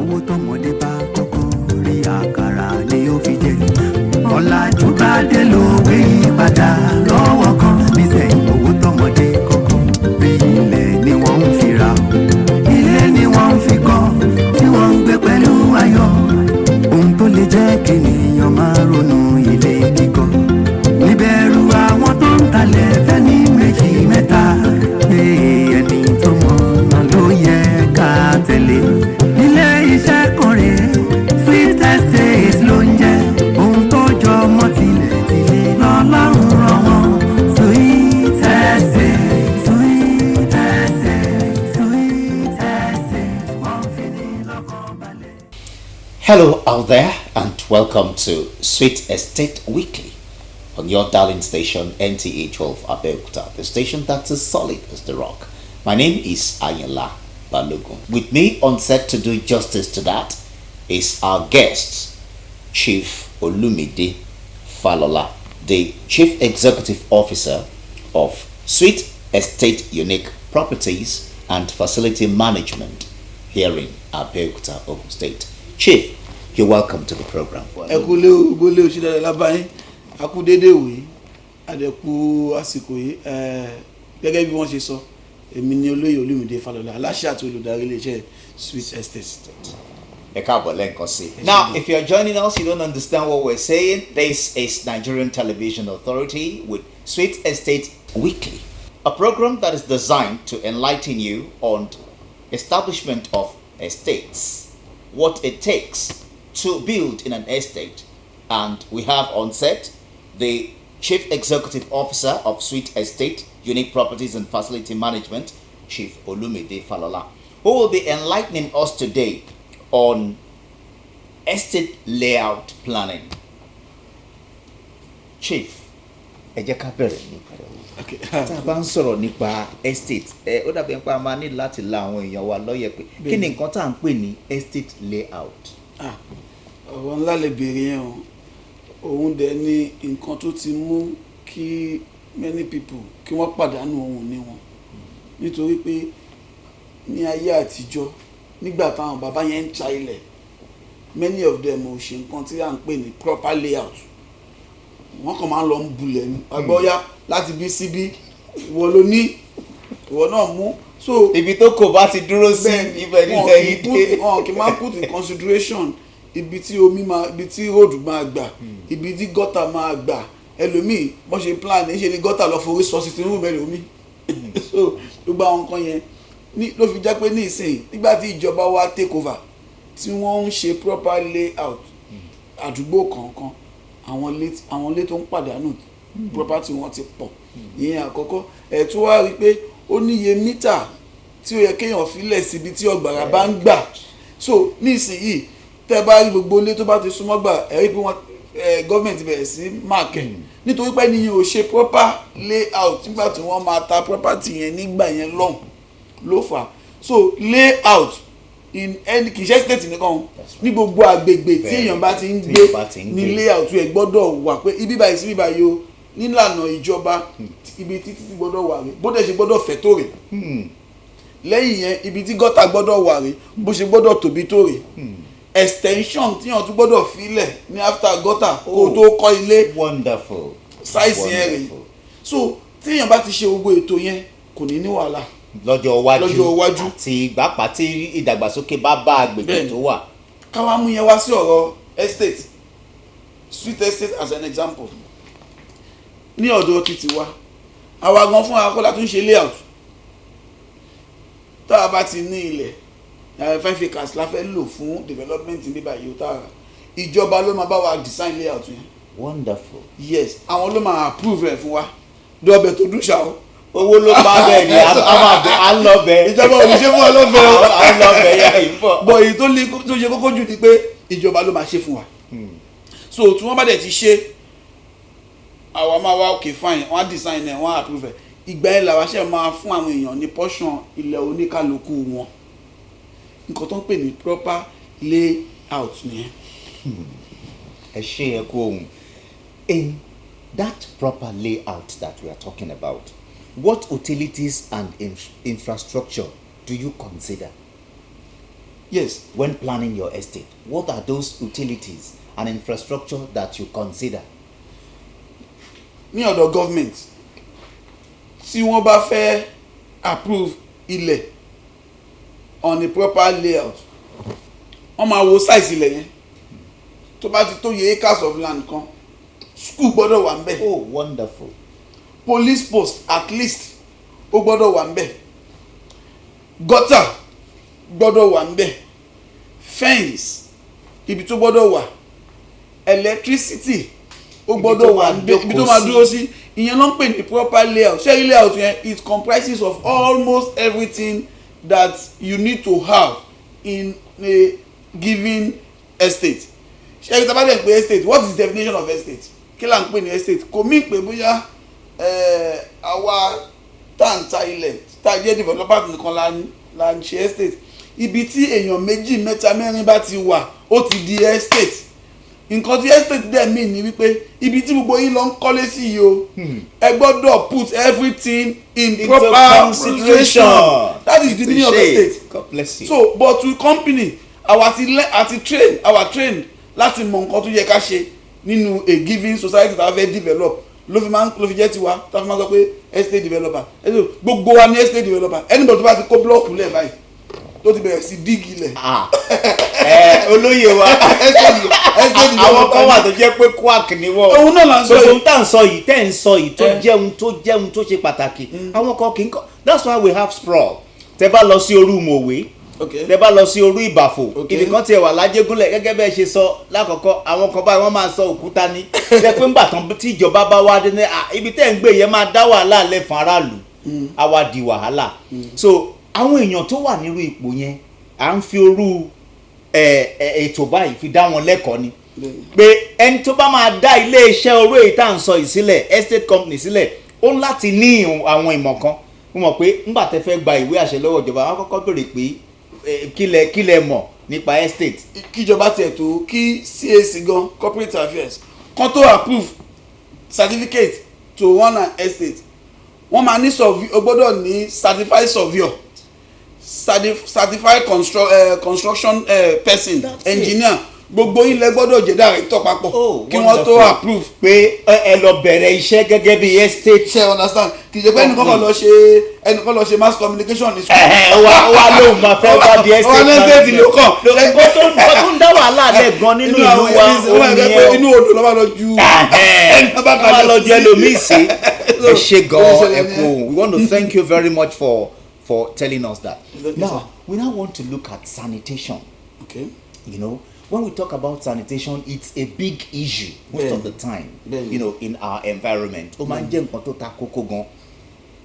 owó tọmọdé bá kọ́kọ́ rí àkàrà ni ó fi jẹ. ọ̀làjú bá dé lówe ìpadà lọ́wọ́ kan nísẹ̀yìn owó tọmọdé kọ́kọ́ rí ilẹ̀ ni wọ́n ń fi ra ilé ni wọ́n ń fi kọ́ tí wọ́n ń gbé pẹ̀lú ayọ̀. ohun tó lè jẹ́ kí ènìyàn máa ronú ilé kíkọ́ níbẹ̀rù àwọn tó ń talẹ̀ fẹ́ ní méjì mẹ́ta. ẹni tó mọ̀ náà ló yẹ ká tẹ̀lé. ilé iṣẹ́ kan rèé Sweet Estate ló ń jẹ́ ohun tó jọ mọ́ tilẹ̀ tilẹ̀ lọ́lọ́run rán wọn. Sweet Estate, Sweet Estate, Sweet Estate, wọ́n fi ní lọ́kàn balẹ̀. Hello out there and welcome to Sweet Estate Weekly on your darling station NTA 12 Abeokuta, the station that's as solid as the rock. My name is Ayala Balogun. With me on set to do justice to that is our guest, Chief Olumide Falola, the Chief Executive Officer of Sweet Estate Unique Properties and Facility Management here in Abeokuta, Ogun State. Chief, you're welcome to the program. Aku dédé wí adẹ́kù àsìkò yìí gẹ́gẹ́ bí wọ́n ṣe sọ èmi ni olóyè Olúmídé Fálọlá aláṣẹ àti olùdarí iléeṣẹ́ Sweet Estate. Now, if you're joining us, you don't understand what we're saying. This is Nigerian Television Authority with Sweet Estate Weekly, a program that is designed to enlighten you on establishment of estates, what it takes to build in an estate, and we have on set the Chief Executive Officer of Sweet Estate Unique Properties and Facility Management, Chief Olumide Falola, who will be enlightening us today on estate layout planning. Chief, ẹ jẹ́ ká bẹ̀rẹ̀ nípa rẹ̀. Tá a bá ń sọ̀rọ̀ nípa estate, ó dàbí pé a máa ní láti la àwọn èèyàn wa lọ́yẹ̀ pé kí ni nǹkan tá à ń pè ní estate layout. Ọ̀rọ̀ ńlá lè béèrè yẹn o. Òun dẹ̀ ni nǹkan tó ti mú kí many people kí wọ́n pàdánù ohun ní wọn. Nítorí pé ní ayé àtijọ́ nígbà táwọn bàbá yẹn ń ta ilẹ̀, many of them ò ṣe nǹkan tí à ń pè ní proper layout. Wọ́n kàn máa ń lọ ń bulẹ̀ ní agbọ́yá láti bí síbí ìwọ ló ní ìwọ náà mú. So ibi tó kò bá ti dúró sí ibẹ̀ nílẹ̀ yìí dé. Wọn kì í máa put in consideration ibi tí omi máa, ibi tí road máa gbà, ibi tí gọ́tà máa gbà. Ẹlòmíì bó ṣe plan ní ṣe ni gọ́tà lọ forí sọ sí tinú mẹ́rin omi. So gbogbo àwọn nǹkan yẹn ló fi jẹ́ pé ní ìsìn nígbà tí ìjọba wa take over tí wọ́n ń ṣe proper layout àdúgbò kọ̀ọ̀kan, àwọn ilé tó ń pàdánù property wọn ti pọ̀. Ìyẹn àkọ́kọ́. Ẹ̀ tún wá rí pé ó níye mítà tí ó yẹ kéèyàn filẹ̀ síbi tí ọ̀gbàrà bá ń gbà. So ní ìsìn yìí tẹ́ bá rí gbogbo ilé tó bá ti súnmọ́ gbà ẹ rí pé wọ́n gọ́ọ̀mẹ̀ntì bẹ̀rẹ̀ sí máàkì nítorí pé nìyẹn ò ṣe proper layout nígbà tí wọ́n máa ta property yẹn nígbà yẹn lọ́hùn ló fà. So layout in any kì í ṣe state nìkan ní gbogbo àgbègbè tí èèyàn bá ti ń gbé ní layout ẹ̀ gbọ́dọ̀ wà pé ibi báyìí sí ibi báyìí o nílànà ìjọba ibi títí gbọ́dọ̀ wà rè bó dẹ̀ ṣe gbọ́dọ̀ fẹ̀ tó rè. Lẹ́yìn yẹn ibi tí gọ́tà gbọ́dọ̀ wà rè bó ṣe gbọ́dọ̀ tóbi tó rè. Extension tí yàn tún gbọ́dọ̀ filẹ̀ ní after gutter kó tó kọ́ ilé. Wonderful. Size yẹn rè. So tí yàn bá ti ṣe gbogbo ètò yẹn kò ní ní wàhálà lọ́jọ́ iwájú àti ìgbàpá tí ìdàgbàsókè bá bá agbègbè tó wà. Káwá mú yẹn wá sí ọ̀rọ̀ estate, Sweet Estate as an example. Ní ọ̀dọ̀ títí wa àwa gan fún akọ́lá tó ń ṣe layout. Tá a bá ti ní ilẹ̀ 5 acres la fẹ́ lò fún development ní báyìí ó tààrà, ìjọba ló máa bá wa design layout yẹn. Wonderful. Yes, àwọn ló máa approve ẹ̀ fún wa dọ́bẹ̀ tó dùn ṣá o. Owó ló bá bẹ́ẹ̀ ni a lọ bẹ́ẹ̀. Ìjọba ò ní ṣe fún wa lọ́fẹ̀ẹ́ o. A lọ bẹ́ẹ̀ yá ìbọ̀. Bọ̀ èyí tó ṣe kókó jù ni pé ìjọba ló máa ṣe fún wa. So tí wọ́n bá dẹ̀ ti ṣe àwa máa wá okay fine wọ́n á design ẹ̀ wọ́n á approve ẹ̀. Ìgbà yẹn làwa ṣe máa fún àwọn èèyàn ní portion ilẹ̀ oníkálukú wọn. Nǹkan tó ń pè ní proper layout nìyẹn. Ẹ ṣe ẹ kú ohun. In that proper layout that we are talking about, what utilities and infrastructure do you consider? Yes. When planning your estate, what are those utilities and infrastructure that you consider? Ní ọ̀dọ̀ government tí wọ́n bá fẹ́ approve ilẹ̀ on a proper layout wọ́n máa wo size ilẹ̀ yẹn tó bá ti tó yẹ acres of land kan school gbọ́dọ̀ wà ńbẹ̀. Oh, wonderful. Police post at least ó gbọ́dọ̀ wà ńbẹ̀, gutter gbọ́dọ̀ wà ńbẹ̀, fence ibi tó gbọ́dọ̀ wà, electricity ó gbọ́dọ̀ wà ńbẹ̀ ibi tó máa dúró sí. Ìyẹn ló ń pè ní proper layout. Ṣé layout yẹn it comprises of almost everything that you need to have in a given estate. Ṣé ìta bá dẹ̀ pé estate, what is the definition of estate? Kí là ń pè ní estate? Kò mí pé bóyá àwa táǹtà ilẹ̀ tá a jẹ́ developer nìkan la ń ṣe estate. Ibi tí èèyàn méjì mẹ́ta mẹ́rin bá ti wà ó ti di estate. Nǹkan tí estate dẹ̀ mean ni wípé ibi tí gbogbo yín lọ ń kọ́lé sí yìí o ẹ gbọ́dọ̀ put everything in proper consideration. That is the meaning of estate. God bless you. So but with company àti train láti mọ nǹkan tó yẹ ká ṣe nínú a given society tá a fẹ́ develop ló fi jẹ́ tiwa tá a fi máa sọ pé estate developer gbogbo wa ní estate developer anybody tó bá ti kó blọọkù lẹ̀ báyìí tó ti bẹ̀rẹ̀ sí dígì lẹ̀. olóyè wa àwọn kan wà tó jẹ́ pé quack ni wọ́n. òun náà là ń sọ yìí. gbogbo tá à ń sọ yìí tẹ́ ń sọ yìí tó jẹun tó ṣe pàtàkì àwọn kan kì í kọ́. That's why we have sprawl. Tẹ́ bá lọ sí orú Mòwe, tẹ́ bá lọ sí orú Ìbàfò, ibì kan tiẹ̀ wà lájégúnlẹ̀ gẹ́gẹ́ bẹ́ẹ̀ ṣe sọ lákọ̀ọ́kọ́ àwọn kan báyìí wọ́n máa sọ òkúta ní. Jẹ́ pé ńgbà tán tí ìjọba bá wá dé ní ibi tẹ́ ń gbé yẹn máa dá wàhálà lẹ̀ fún aráàlú, àwa di wàhálà. So àwọn èèyàn tó wà nírú ipò yẹn à ń fi orú ètò báyìí fi dá wọn lẹ́kọ̀ọ́ ni pé ẹni tó bá máa dá ilé iṣẹ́ orú èyí tá à ń sọ yìí sílẹ̀ estate company sílẹ̀ ó ń láti ní àwọn ìmọ̀ kan. Mo mọ̀ pé ńgbà tẹ́ fẹ́ gba ìwé àṣẹ lọ́wọ́ ìjọba wọn kọ́kọ́ béèrè pé kílẹ̀ mọ̀ nípa estate. Kíjọba tiẹ̀ tó kí CAC gan corporate affairs kan tó approve certificate to run an estate wọ́n máa ní o gbọ́dọ̀ ní certified surveyor, certified construction person, engineer gbogbo ilẹ̀ gbọ́dọ̀ jẹ́ director papọ̀ kí wọ́n tó approve. pé ẹ lọ bẹ̀rẹ̀ iṣẹ́ gẹ́gẹ́ bí estate. ṣe understand kì í ṣe pé ẹnìkan lọ ṣe mass communication ní school. wa lóun máa fẹ́ bá di estate management ló kàn. nǹkan tó ń dá wàhálà lẹ̀ gan nínú ìlú wa òun inú odò ló bá lọ ju ẹlòmíì sí. ẹ ṣe gan ẹ kú. We want to thank you very much for telling us that. Now we now want to look at sanitation. Okay. You know, when we talk about sanitation, it's a big issue most of the time, you know, in our environment. Ó máa ń jẹ́ nǹkan tó ta kókó gan.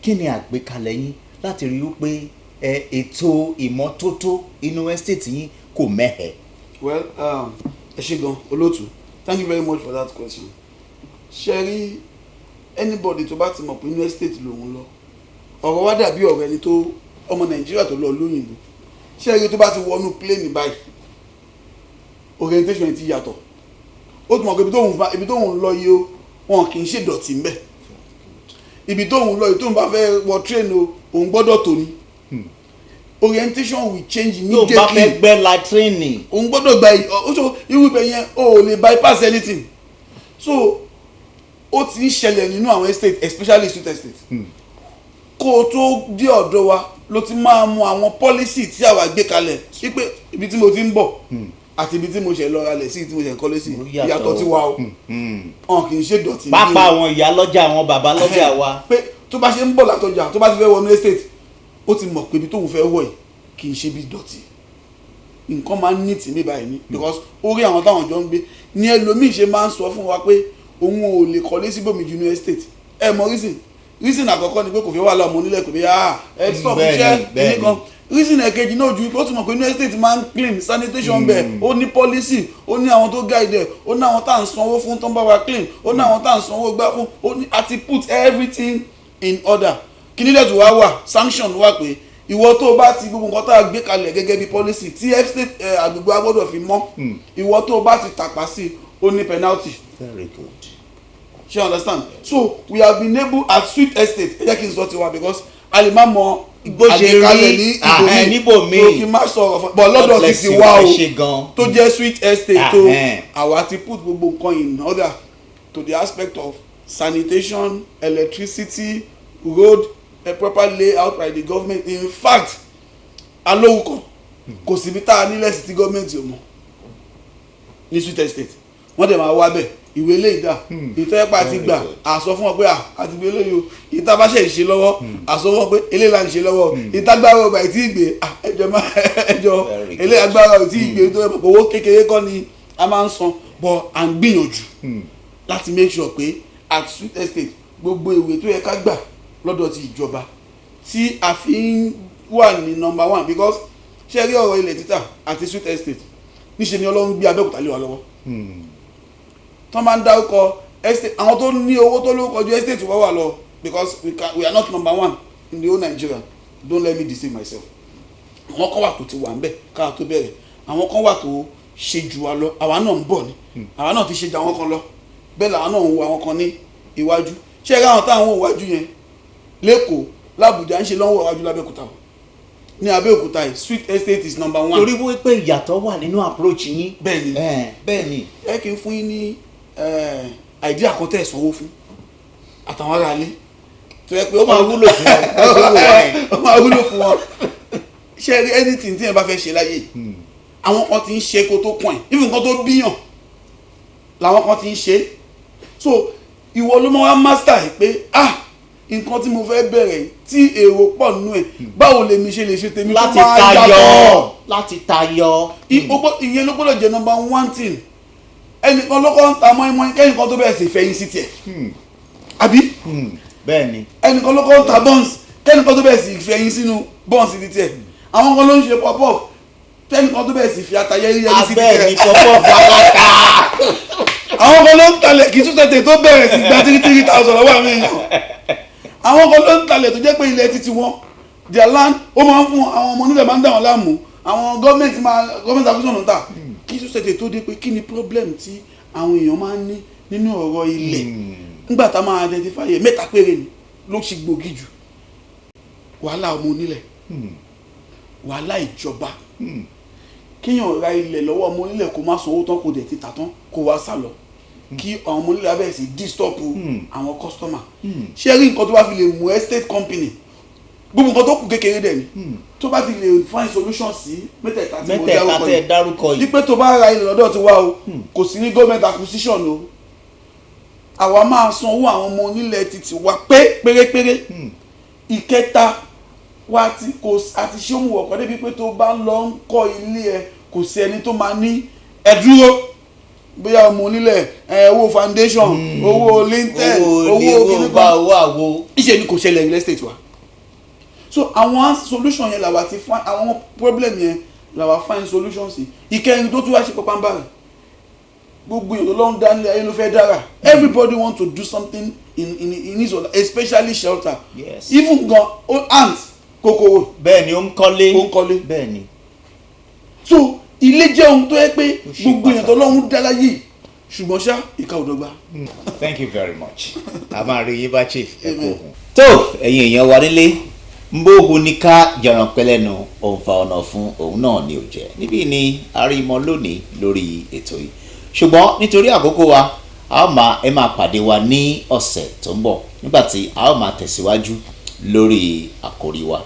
Kí ni àgbékalẹ̀ yín láti rí i pé ètò ìmọ́tótó inú estate yín kò mẹ́hẹ̀? Well, ẹ ṣé gan olóòtú. Thank you very much for that question. Ṣé rí anybody tó bá ti mọ̀ pé inú estate lòun lọ, ọ̀rọ̀ wá dàbí ọ̀rọ̀ ẹni tó ọmọ Nàìjíríà tó lọ lóyìnbó. Ṣé rí tó bá ti wọnú plane báyìí orientation ti yàtọ̀ ó tún mọ̀ pé ibi tóun lọ yìí o wọn kì í ṣe dọ̀tí ń bẹ̀ ibi tóun lọ yìí tóun bá fẹ́ wọ train o òun gbọ́dọ̀ tó ní orientation will change immediately. tó bá fẹ́ gbẹ́ latrine òun gbọ́dọ̀ gba irú ibẹ̀ yẹn o ò lè bypass anything so ó ti ń ṣẹlẹ̀ nínú àwọn estate especially street estate kó o tó dé ọ̀dọ̀ wa ló ti máa mú àwọn policy tí àwa gbé kalẹ̀ wípé ibi tí mo ti ń bọ̀ àti ibi tí mo ṣe lọ ralẹ̀ sí tí mo ṣe kọ́lé sí ìyàtọ̀ tí wa o hàn kì í ṣe dọ̀tí. pápá àwọn ìyá lọ́jà àwọn bàbá lọ́jà wa. pé tó bá ṣe ń bọ̀ látọjà tó bá ti fẹ́ wọnú estate ó ti mọ̀ pé ibi tóun fẹ́ wọ̀ yìí kì í ṣe bí dọ̀tí nǹkan máa ń ní tì mí báyìí ní because orí àwọn táwọn jọ ń gbé ní ẹlòmíì ṣe máa ń sọ fún wa pé òun ò lè kọ́lé síbòmí ju ní estate ẹ mọ reason àkọ́kọ́ ni pé kò fẹ́ wà láàmú onílẹ̀ kò bí ẹ stop iṣẹ́ nìkan reason ẹ̀kejì náà ju ó tún mọ̀ pé inú estate máa ń clean sanitation bẹ̀ ó ní policy ó ní àwọn tó guide ó ní àwọn tá à ń sanwó fún tó ń bá wa clean ó ní àwọn tá à ń sanwó gbá fún ó ní àti put everything in order kí nílẹ̀ tó wá wà sanction wà pé ìwọ tó bá ti gbogbo nǹkan tá a gbé kalẹ̀ gẹ́gẹ́ bí policy tí estate àgbègbè agbọ́dọ̀ fi mọ́ ìwọ tó bá ti tàpá sí ó ní penalty. Very good. You understand? So we have been able at Sweet Estate ẹ jẹ́ kí n sọ tiwa because a lè má mọ bó ṣe rí níbòmíì tó kí n má sọ̀rọ̀ fún bọ́ lọ́dọ̀ ti ti wá o tó jẹ́ Sweet Estate tó àwa ti put gbogbo nǹkan in order to the aspect of sanitation, electricity, road, a proper layout by the government. In fact alórúkọ kò síbi tá a nílẹ̀ sí ti gọ́ọ̀mẹ̀ntì ò mọ̀ ní Sweet Estate wọ́n dẹ̀ máa wá bẹ̀ ìwé ilé ìdá ìtọ́yẹ́pà ti gbà àsọ fún wọn pé àti gbé lóyè o ìta bá ṣe ìṣe lọ́wọ́ àsọ fún wọn pé eléyìí là ń ṣe lọ́wọ́ ìta gbára ọba ìtí ìgbé ẹjọ́ eléyìí agbára ìtí ìgbé tó yẹ pé owó kékeré kọ́ ni a máa ń san bọ́ à ń gbìyànjú láti make sure pé at Sweet Estate gbogbo ìwé tó yẹ ká gbà lọ́dọ̀ ti ìjọba tí a fi ń wà ní number 1 because ṣé rí ọ̀rọ̀ ilẹ̀ títà àti Sweet Estate níṣe ni Ọlọ́run gbé Abẹ́òkúta lé wa lọ́wọ́ tọ́ máa ń dárúkọ estate àwọn tó ní owó tó lórúkọ ju estate wà lọ because we are not number 1 in the whole Nigeria. Don't let me deceive myself. àwọn kan wà tó ti wà ń bẹ̀ káà tó bẹ̀rẹ̀ àwọn kan wà tó ṣe jù wá lọ àwa náà ń bọ̀ ni àwa náà ti ṣe jù àwọn kan lọ bẹ́ẹ̀ làwọn náà ń wo àwọn kan ní iwájú ṣé ẹ ráwọn táwọn iwájú yẹn lẹ́kọ̀ọ́ l'Àbújá ń ṣe lọ́wọ́ iwájú l'Abẹ́òkúta ní Abẹ́òkúta yìí Sweet Estate is number 1. torí wípé ìyàtọ̀ wà nínú approach yín. bẹ́ẹ̀ni ẹ kì í fún yín ní idea kan tẹ́ ẹ̀ sanwó fún àtàwọn ará ilé tó yẹ pé ó máa wúlò fún wọn ó máa wúlò fún wọn ṣe rí anything tí yẹn bá fẹ́ ṣe láyé àwọn kan ti ń ṣe kó tó pọ̀ ẹ̀ even nǹkan tó bíyàn làwọn kan ti ń ṣe so ìwọ ló máa wá master ẹ̀ pé nǹkan tí mo fẹ́ bẹ̀rẹ̀ tí èrò pọ̀ nínú ẹ̀ báwo lèmi ṣe lè ṣe tèmi tó máa yàtọ̀ láti tayọ. ìyẹn ló gbọ́dọ̀ jẹ́ number 1 thing ẹnìkan ló kọ́ ń ta mọ́ínmọ́ín kẹ́nìkan tó bẹ̀rẹ̀ sí fẹ̀yìn sí tiẹ̀ àbí bẹ́ẹ̀ni ẹnìkan ló kọ́ ń ta buns kẹ́nìkan tó bẹ̀rẹ̀ sí fẹ̀yìn sínú buns sí tiẹ̀ àwọn kan ló ń ṣe pop-up kẹ́nìkan tó bẹ̀rẹ̀ sí fi atayẹ́rí yẹrí sí tiẹ̀ abẹ́ẹ̀ni pop-up aláta àwọn kan ló ń talẹ̀ kí túnṣe tó bẹ̀rẹ̀ sí gba 3,000 lọ́wọ́ àwọn èèyàn àwọn kan ló ń talẹ̀ tó jẹ́ pé ilẹ̀ títí wọn their land ó máa ń fún àwọn ọmọ onílẹ̀ máa ń dà wọ́n láàmú àwọn gọ́ọ̀mẹ̀ntì àkóso ta kí túnṣe tó dé pé kí ni problem tí àwọn èèyàn máa ń ní nínú ọ̀rọ̀ ilẹ̀ nígbà tá a máa identify ẹ̀ mẹ́ta péré ni ló ṣe gbòógì jù wàhálà ọmọ onílẹ̀ wàhálà ìjọba kéèyàn ra ilẹ̀ lọ́wọ́ ọmọ onílẹ̀ kó má sanwó tán kó dẹ̀ ti tà tán kó wá sá lọ kí àwọn ọmọ onílẹ̀ abẹ́rẹ́ sí disturb àwọn customer ṣé rí nǹkan tó bá fi lè mú estate company gbogbo nǹkan tó kù kékeré dẹ̀ ni tó bá ti lè find solution sí mẹ́tẹ̀ẹ̀ta tí mo dárúkọ yìí wípé tó bá ra ilẹ̀ lọ́dọ̀ tí wá o kò sí ní government acquisition o àwa máa sanwó àwọn ọmọ onílẹ̀ títí wa pé pérépéré ìkẹta wa àti ṣé òun wọ̀kọ́ débi pé tó bá ń lọ ń kọ́ ilé ẹ kò sí ẹni tó máa ní ẹ̀dúró bóyá ọmọ onílẹ̀ owó foundation owó lintel owó kíníkan owó àwo ìṣe ni kò ṣẹlẹ̀ real estate wa so àwọn solution yẹn làwa ti find àwọn problem yẹn làwa find solution sí ìkẹyìn tó tún wá ṣe pọpánbà rẹ gbogbo èèyàn ló ń dá nílé ayé ló fẹ́ dára everybody want to do something in his own especially shelter yes. even gan ants kòkòrò bẹ́ẹ̀ni ó ń kọ́lé bẹ́ẹ̀ni so ilé jẹ́ ohun tó yẹ pé gbogbo èèyàn tó lọ́hún dá láyé ṣùgbọ́n ṣá ìka ò dọ́gba. thank you very much a máa rí yín bá chief ẹ kó hùn. tó ẹ̀yin èèyàn wa nílé mbóhùn ní ká jọ̀ràn pẹ́lẹ́nu òǹfà ọ̀nà fún òun náà ni ò jẹ́ níbí ni àrímọ lónìí lórí ètò yìí ṣùgbọ́n nítorí àkókò wa ẹ máa pàdé wa ní ọ̀sẹ̀ tó ń bọ̀ nígbà tí a ó máa tẹ̀síwájú lórí àkòrí wa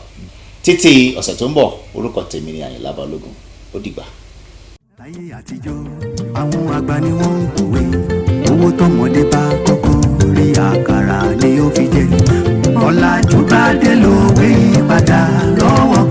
títí ọ̀sẹ̀ tó ń bọ̀ orúkọ tèmi ni Àyìnlá Balógun ó dìgbà. láyé àtijọ́ àwọn àgbà ni wọ́n ń pòwe owó tọmọdé bá kọ́kọ́ rí àkàrà ni ó fi jẹ ọ̀làjú bá dé lówe yí padà lọ́wọ́